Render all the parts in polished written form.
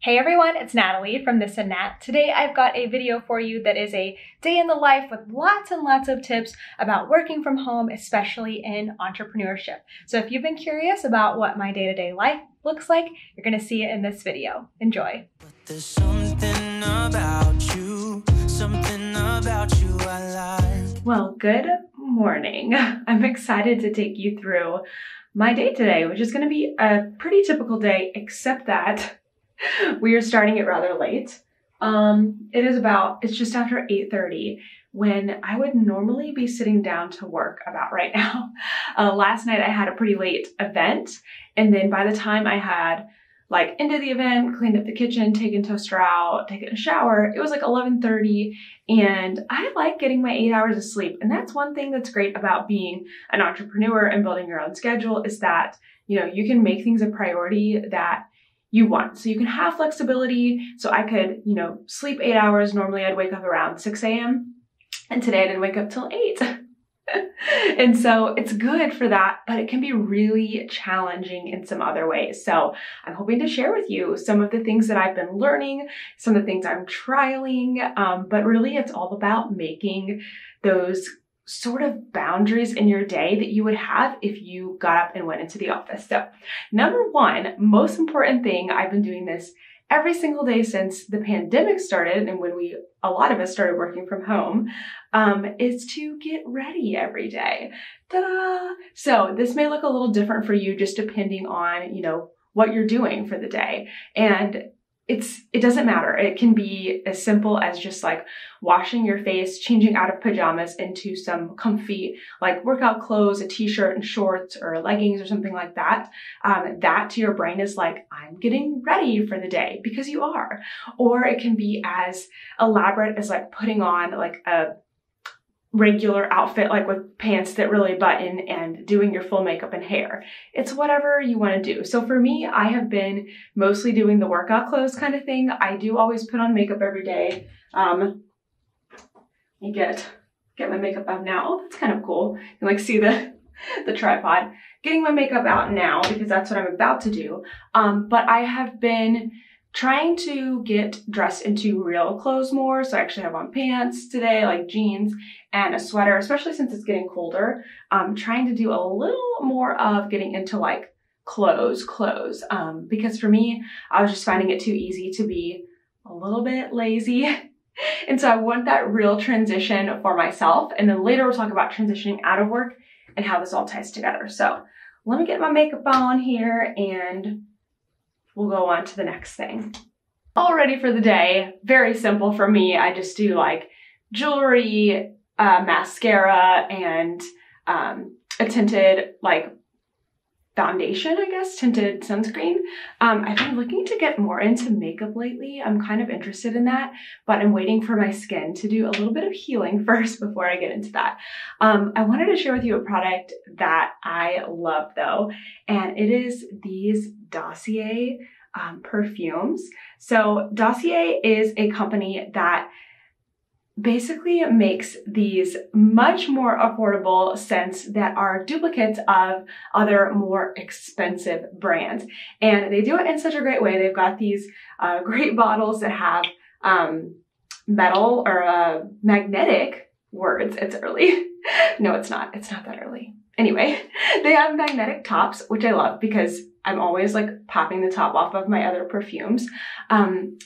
Hey everyone, it's Natalie from This and Nat. Today I've got a video for you that is a day in the life with lots and lots of tips about working from home, especially in entrepreneurship. So if you've been curious about what my day-to-day life looks like, you're going to see it in this video. Enjoy. There's something about you I like. Well, good morning. I'm excited to take you through my day today, which is going to be a pretty typical day, except that we are starting it rather late. It's just after 8:30 when I would normally be sitting down to work about right now. Last night I had a pretty late event, and then by the time I had ended the event, cleaned up the kitchen, taken Toaster out, taken a shower, it was 11:30, and I like getting my 8 hours of sleep. And that's one thing that's great about being an entrepreneur and building your own schedule is that, you can make things a priority that you want. So you can have flexibility. So I could, sleep 8 hours. Normally I'd wake up around 6 a.m. and today I didn't wake up till 8. And so it's good for that, but it can be really challenging in some other ways. So I'm hoping to share with you some of the things that I've been learning, some of the things I'm trialing, but really it's all about making those sort of boundaries in your day that you would have if you got up and went into the office. So number one, most important thing, I've been doing this every single day since the pandemic started and when a lot of us started working from home, is to get ready every day. Ta-da! So this may look a little different for you just depending on, what you're doing for the day. And it doesn't matter. It can be as simple as just washing your face, changing out of pajamas into some comfy workout clothes, a t-shirt and shorts or leggings or something like that. That to your brain is I'm getting ready for the day, because you are. Or it can be as elaborate as putting on a regular outfit, with pants that really button and doing your full makeup and hair. It's whatever you want to do. So for me, I have been mostly doing the workout clothes kind of thing. I do always put on makeup every day. Let me get my makeup out now. Oh, that's kind of cool. You can see the tripod. Getting my makeup out now because that's what I'm about to do. But I have been trying to get dressed into real clothes more. So I actually have on pants today, jeans and a sweater, especially since it's getting colder. I'm trying to do a little more of getting into clothes. Because for me, I was just finding it too easy to be a little bit lazy. And so I want that real transition for myself. And then later we'll talk about transitioning out of work and how this all ties together. So let me get my makeup on here and we'll go on to the next thing. All ready for the day. Very simple for me. I just do jewelry, mascara, and a tinted foundation, I guess, tinted sunscreen. I've been looking to get more into makeup lately. I'm kind of interested in that, but I'm waiting for my skin to do a little bit of healing first before I get into that. I wanted to share with you a product that I love though, and it is these Dossier perfumes. So Dossier is a company that basically makes these much more affordable scents that are duplicates of other more expensive brands. And they do it in such a great way. They've got these great bottles that have metal or magnetic words. It's early. No, it's not. It's not that early. Anyway, they have magnetic tops, which I love because I'm always popping the top off of my other perfumes.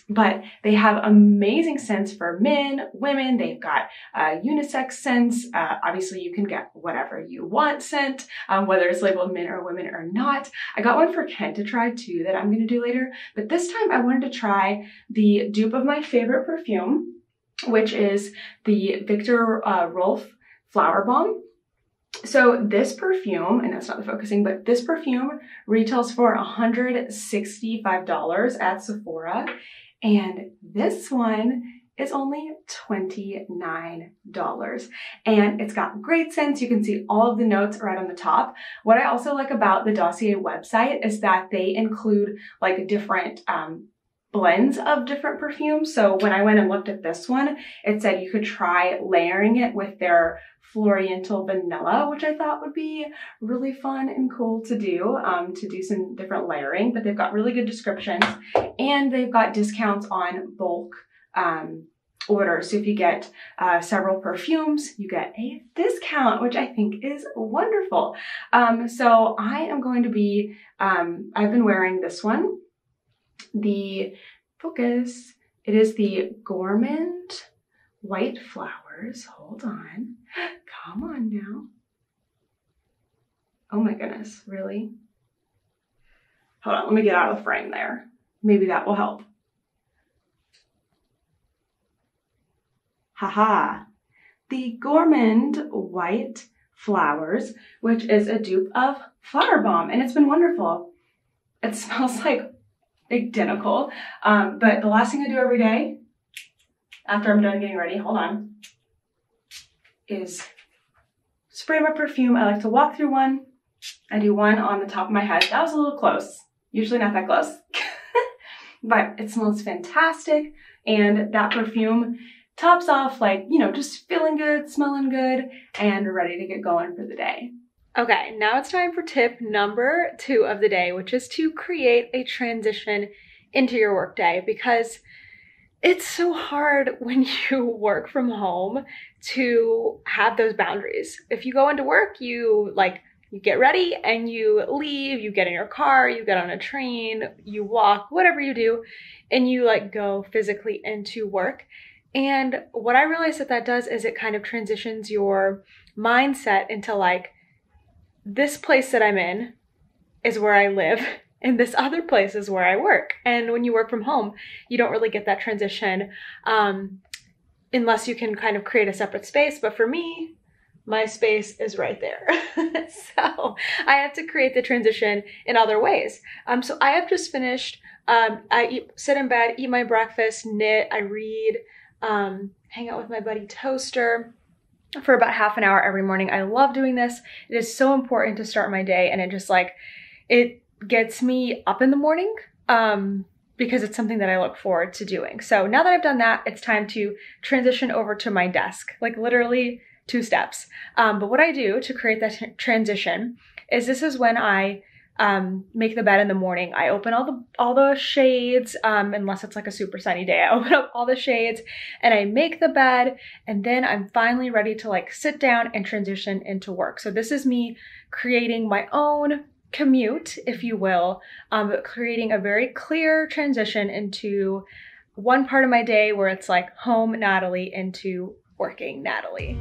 But they have amazing scents for men, women. They've got unisex scents. Obviously you can get whatever you want scent, whether it's labeled men or women or not. I got one for Ken to try too that I'm going to do later. But this time I wanted to try the dupe of my favorite perfume, which is the Victor Rolf Flower Bomb. So this perfume, and that's not the focusing, but this perfume retails for $165 at Sephora. And this one is only $29. And it's got great scents. You can see all of the notes right on the top. What I also like about the Dossier website is that they include different blends of different perfumes. So when I went and looked at this one, it said you could try layering it with their Floriental Vanilla, which I thought would be really fun and cool to do some different layering. But they've got really good descriptions, and they've got discounts on bulk orders. So if you get several perfumes, you get a discount, which I think is wonderful. So I am going to be, I've been wearing this one. The Focus, it is the Gourmand White Flowers. Hold on. Come on now. Oh my goodness, really? Hold on, let me get out of the frame there. Maybe that will help. Haha. The Gourmand White Flowers, which is a dupe of Flower Bomb, and it's been wonderful. It smells like identical, but the last thing I do every day after I'm done getting ready, hold on, is spray my perfume. I like to walk through one. I do one on the top of my head. That was a little close. Usually not that close. But it smells fantastic, and that perfume tops off like, you know, just feeling good, smelling good, and ready to get going for the day. Okay, now it's time for tip number 2 of the day, which is to create a transition into your workday, because it's so hard when you work from home to have those boundaries. If you go into work, you get ready and you leave, you get in your car, you get on a train, you walk, whatever you do, and you go physically into work. And what I realized that does is it kind of transitions your mindset into this place that I'm in is where I live, and this other place is where I work. And when you work from home, you don't really get that transition unless you can kind of create a separate space. But for me, my space is right there. So I have to create the transition in other ways. So I have just finished, I sit in bed, eat my breakfast, knit, I read, hang out with my buddy Toaster for about half an hour every morning. I love doing this. It is so important to start my day, and it just it gets me up in the morning because it's something that I look forward to doing. So now that I've done that, it's time to transition over to my desk, literally 2 steps. But what I do to create that transition is this is when I make the bed in the morning. I open all the shades, unless it's a super sunny day. I open up all the shades and I make the bed, and then I'm finally ready to sit down and transition into work. So this is me creating my own commute, if you will, but creating a very clear transition into one part of my day where it's home Natalie into working Natalie.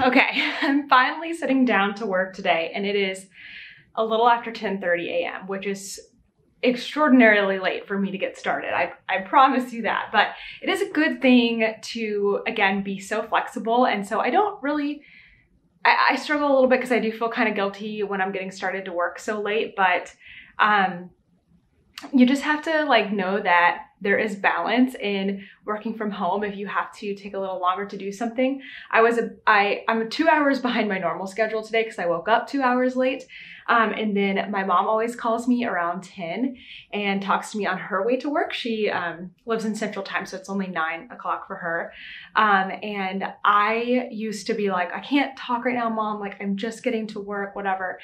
Okay, I'm finally sitting down to work today, and it is a little after 10:30 a.m., which is extraordinarily late for me to get started. I promise you that, but it is a good thing to, again, be so flexible. And so I don't really, I struggle a little bit because I do feel kind of guilty when I'm getting started to work so late, but you just have to know that there is balance in working from home if you have to take a little longer to do something. I'm 2 hours behind my normal schedule today because I woke up 2 hours late. And then my mom always calls me around 10 and talks to me on her way to work. She lives in Central Time, so it's only 9 o'clock for her. And I used to be I can't talk right now, Mom. I'm just getting to work, whatever.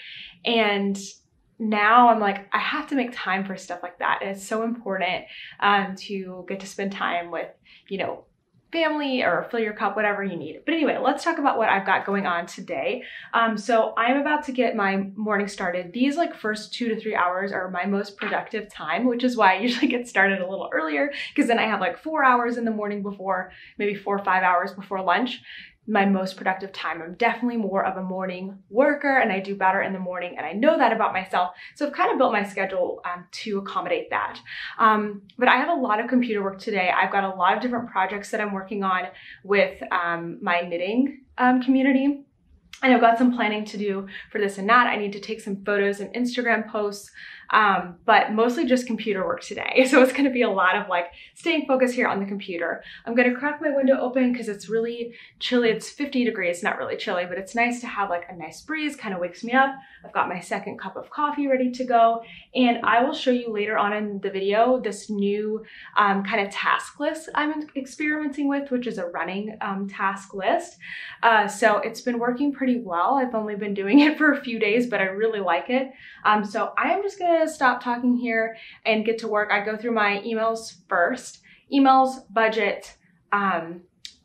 And now I'm I have to make time for stuff like that. And it's so important to get to spend time with, family or fill your cup, whatever you need. But anyway, let's talk about what I've got going on today. So I'm about to get my morning started. These like first 2 to 3 hours are my most productive time, which is why I usually get started a little earlier, because then I have like 4 hours in the morning before, maybe 4 or 5 hours before lunch. My most productive time. I'm definitely more of a morning worker and I do better in the morning, and I know that about myself. So I've kind of built my schedule to accommodate that. But I have a lot of computer work today. I've got a lot of different projects that I'm working on with my knitting community. And I've got some planning to do for this and that. I need to take some photos and Instagram posts, but mostly just computer work today. So it's gonna be a lot of like staying focused here on the computer. I'm gonna crack my window open because it's really chilly. It's 50 degrees, not really chilly, but it's nice to have like a nice breeze, kind of wakes me up. I've got my second cup of coffee ready to go. And I will show you later on in the video this new kind of task list I'm experimenting with, which is a running task list. So it's been working pretty well. I've only been doing it for a few days, but I really like it. So I am just gonna stop talking here and get to work. I go through my emails first. Emails, budget,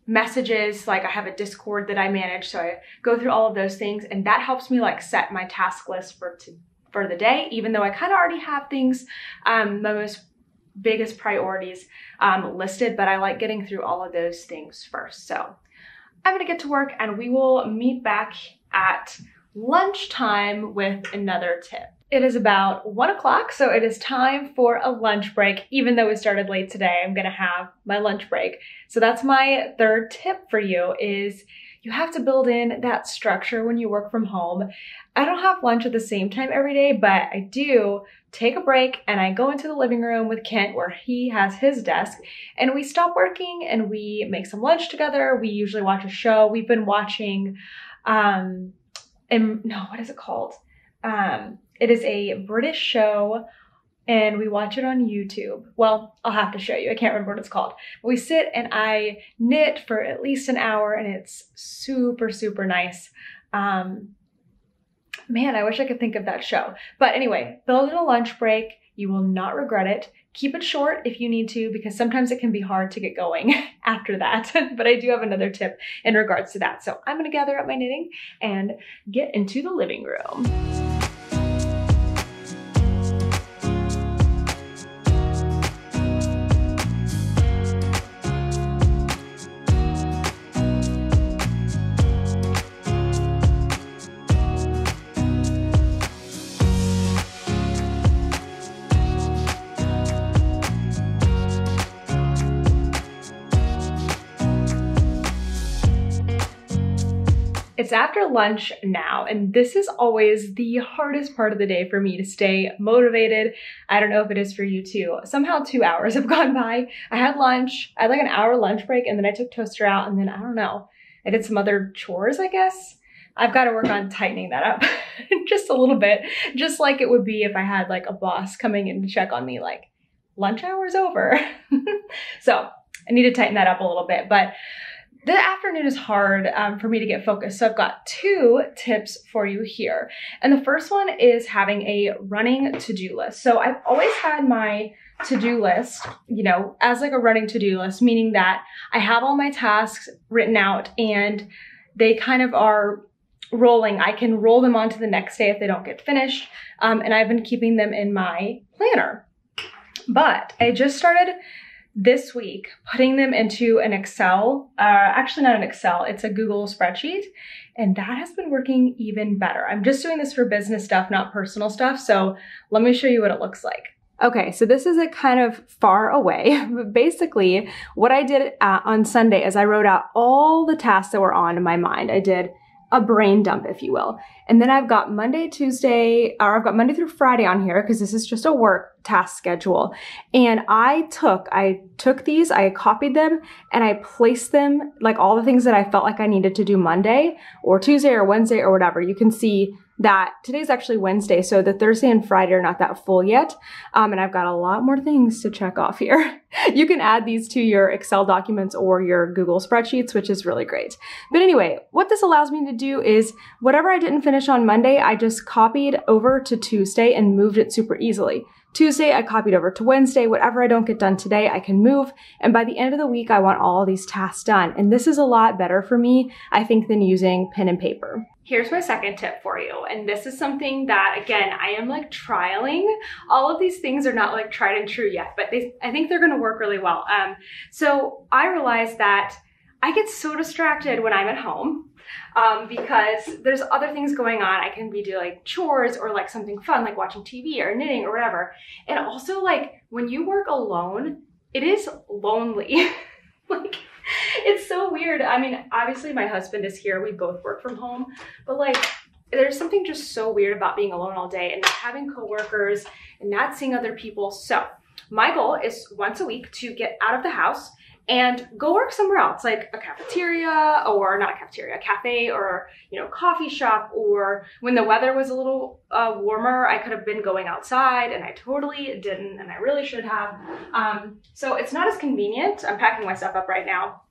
messages, like I have a Discord that I manage, so I go through all of those things, and that helps me like set my task list for the day, even though I kind of already have things, my most biggest priorities listed, but I like getting through all of those things first. So I'm gonna get to work and we will meet back at lunchtime with another tip. It is about 1 o'clock, so it is time for a lunch break. Even though we started late today, I'm gonna have my lunch break. So that's my third tip for you, is you have to build in that structure when you work from home. I don't have lunch at the same time every day, but I do take a break and I go into the living room with Kent where he has his desk, and we stop working and we make some lunch together. We usually watch a show. We've been watching, what is it called? It is a British show and we watch it on YouTube. Well, I'll have to show you. I can't remember what it's called. We sit and I knit for at least an hour and it's super, super nice. Man, I wish I could think of that show. But anyway, build in a lunch break. You will not regret it. Keep it short if you need to, because sometimes it can be hard to get going after that. But I do have another tip in regards to that. So I'm gonna gather up my knitting and get into the living room. It's after lunch now, and this is always the hardest part of the day for me to stay motivated. I don't know if it is for you too. Somehow 2 hours have gone by. I had lunch, I had like an hour lunch break, and then I took toaster out, and then I don't know, I did some other chores, I guess. I've got to work on tightening that up just a little bit, just like it would be if I had like a boss coming in to check on me like lunch hour's over. So I need to tighten that up a little bit, but the afternoon is hard for me to get focused. So I've got 2 tips for you here. And the first one is having a running to-do list. So I've always had my to-do list, you know, as like a running to-do list, meaning that I have all my tasks written out and they kind of are rolling. I can roll them on to the next day if they don't get finished. And I've been keeping them in my planner. But I just started this week putting them into an Excel, actually not an Excel, it's a Google spreadsheet, and that has been working even better. I'm just doing this for business stuff, not personal stuff, so let me show you what it looks like. Okay, so this is a kind of far away, but basically what I did on Sunday is I wrote out all the tasks that were on my mind. I did a brain dump, if you will. And then I've got Monday through Friday on here because this is just a work task schedule. And I took these, I copied them, and I placed them, like all the things that I felt like I needed to do Monday or Tuesday or Wednesday or whatever. You can see that today's actually Wednesday, so the Thursday and Friday are not that full yet. And I've got a lot more things to check off here. You can add these to your Excel documents or your Google spreadsheets, which is really great. But anyway, what this allows me to do is whatever I didn't finish on Monday, I just copied over to Tuesday and moved it super easily. Tuesday, I copied over to Wednesday. Whatever I don't get done today, I can move. And by the end of the week, I want all these tasks done. And this is a lot better for me, I think, than using pen and paper. Here's my second tip for you. And this is something that, again, I am like trialing. All of these things are not like tried and true yet, but I think they're gonna work really well. So I realized that I get so distracted when I'm at home because there's other things going on. I can be doing like chores or like something fun, like watching TV or knitting or whatever. And also like when you work alone, it is lonely. Like, it's so weird. I mean, obviously my husband is here. We both work from home, but like there's something just so weird about being alone all day and not having coworkers and not seeing other people. So my goal is once a week to get out of the house and go work somewhere else, like a cafeteria, or not a cafeteria, a cafe, or, you know, coffee shop. Or when the weather was a little warmer, I could have been going outside, and I totally didn't, and I really should have. So it's not as convenient. I'm packing my stuff up right now.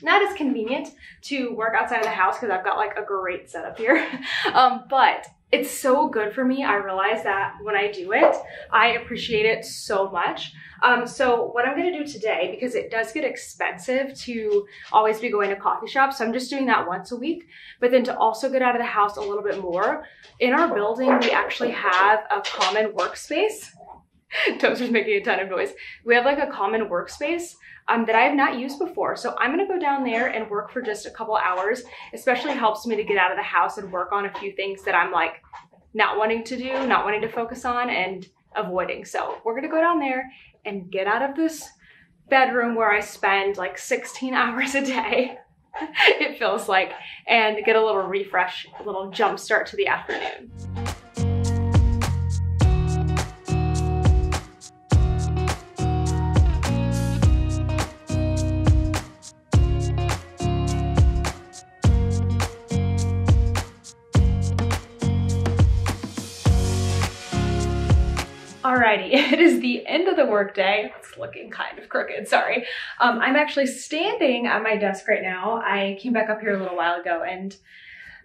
Not as convenient to work outside of the house because I've got like a great setup here. But it's so good for me. I realize that when I do it, I appreciate it so much. So what I'm gonna do today, because it does get expensive to always be going to coffee shops, so I'm just doing that once a week, but then to also get out of the house a little bit more. In our building, we actually have a common workspace. Toaster's making a ton of noise. We have like a common workspace that I have not used before. So I'm gonna go down there and work for just a couple hours. Especially helps me to get out of the house and work on a few things that I'm like not wanting to do, not wanting to focus on, and avoiding. So we're gonna go down there and get out of this bedroom where I spend like 16 hours a day, it feels like, and get a little refresh, a little jump start to the afternoon. Alrighty, it is the end of the workday. It's looking kind of crooked, sorry. I'm actually standing at my desk right now. I came back up here a little while ago and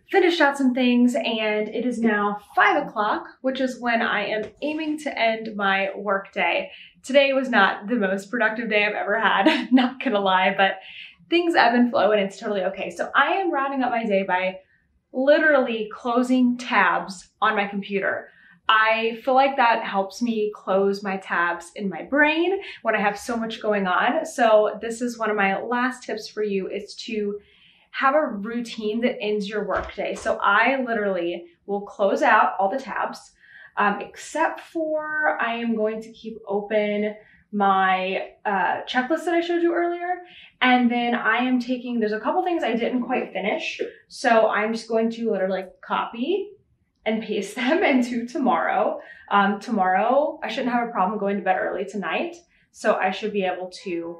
finished out some things, and it is now 5 o'clock, which is when I am aiming to end my workday. Today was not the most productive day I've ever had, not gonna lie, but things ebb and flow and it's totally okay. So I am rounding up my day by literally closing tabs on my computer. I feel like that helps me close my tabs in my brain when I have so much going on. So this is one of my last tips for you, is to have a routine that ends your workday. So I literally will close out all the tabs, except for I am going to keep open my checklist that I showed you earlier. And then I am taking, there's a couple things I didn't quite finish. So I'm just going to literally copy and paste them into tomorrow. Tomorrow, I shouldn't have a problem going to bed early tonight, so I should be able to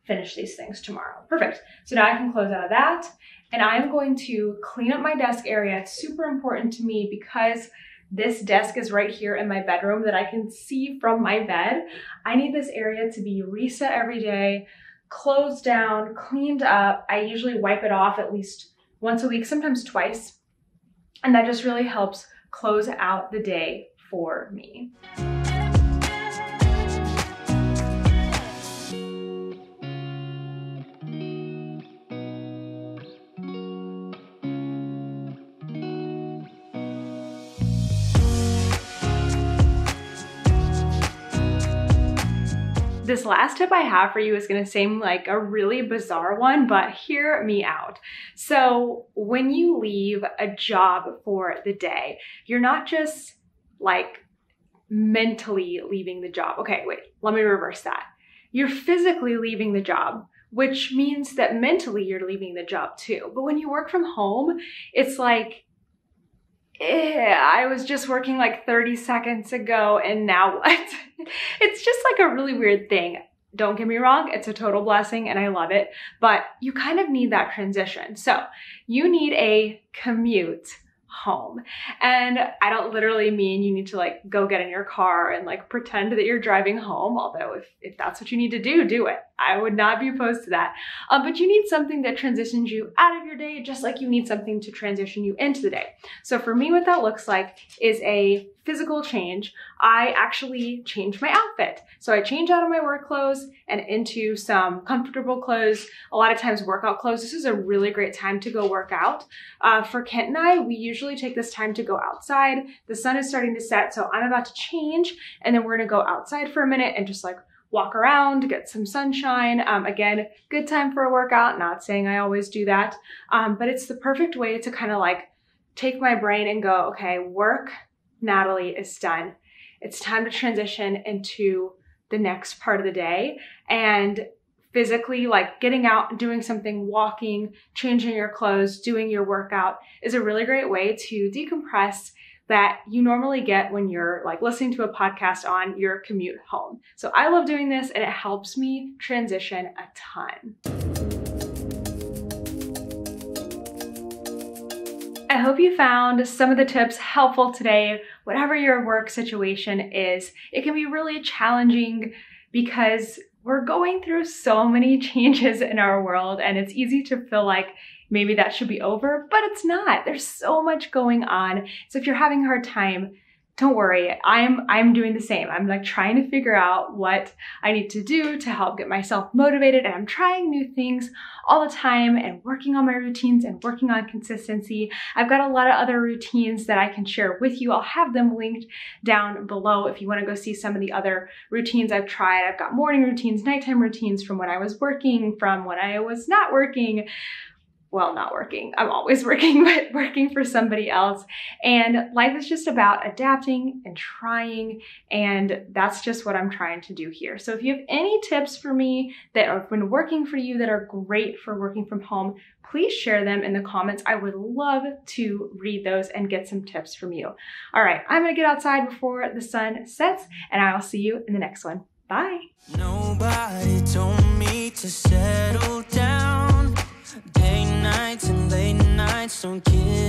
finish these things tomorrow. Perfect. So now I can close out of that, and I'm going to clean up my desk area. It's super important to me because this desk is right here in my bedroom that I can see from my bed. I need this area to be reset every day, closed down, cleaned up. I usually wipe it off at least once a week, sometimes twice. And that just really helps close out the day for me. This last tip I have for you is gonna seem like a really bizarre one, but hear me out. So when you leave a job for the day, you're not just like mentally leaving the job. Okay, wait, let me reverse that. You're physically leaving the job, which means that mentally you're leaving the job too. But when you work from home, it's like, I was just working like 30 seconds ago and now what? It's just like a really weird thing. Don't get me wrong, it's a total blessing and I love it, but you kind of need that transition. So you need a commute home. And I don't literally mean you need to like go get in your car and like pretend that you're driving home, although if that's what you need to do it. I would not be opposed to that. But you need something that transitions you out of your day, just like you need something to transition you into the day. So for me, what that looks like is a physical change, I actually change my outfit. So I change out of my work clothes and into some comfortable clothes, a lot of times workout clothes. This is a really great time to go work out. For Kent and I, we usually take this time to go outside. The sun is starting to set, so I'm about to change, and then we're gonna go outside for a minute and just like walk around, get some sunshine. Again, good time for a workout, not saying I always do that, but it's the perfect way to kind of like take my brain and go, okay, work, Natalie, is done. It's time to transition into the next part of the day. And physically, like getting out and doing something, walking, changing your clothes, doing your workout is a really great way to decompress that you normally get when you're like listening to a podcast on your commute home. So I love doing this, and it helps me transition a ton. I hope you found some of the tips helpful today. Whatever your work situation is, it can be really challenging because we're going through so many changes in our world, and it's easy to feel like maybe that should be over, but it's not. There's so much going on. So if you're having a hard time, don't worry, I'm doing the same. I'm like trying to figure out what I need to do to help get myself motivated, and I'm trying new things all the time and working on my routines and working on consistency. I've got a lot of other routines that I can share with you. I'll have them linked down below if you want to go see some of the other routines I've tried. I've got morning routines, nighttime routines from when I was working, from when I was not working. Well, not working, I'm always working, but working for somebody else. And life is just about adapting and trying, and that's just what I'm trying to do here. So if you have any tips for me that have been working for you that are great for working from home, please share them in the comments. I would love to read those and get some tips from you. All right, I'm gonna get outside before the sun sets, and I'll see you in the next one. Bye. Nobody told me to settle down. Day nights and late nights don't kill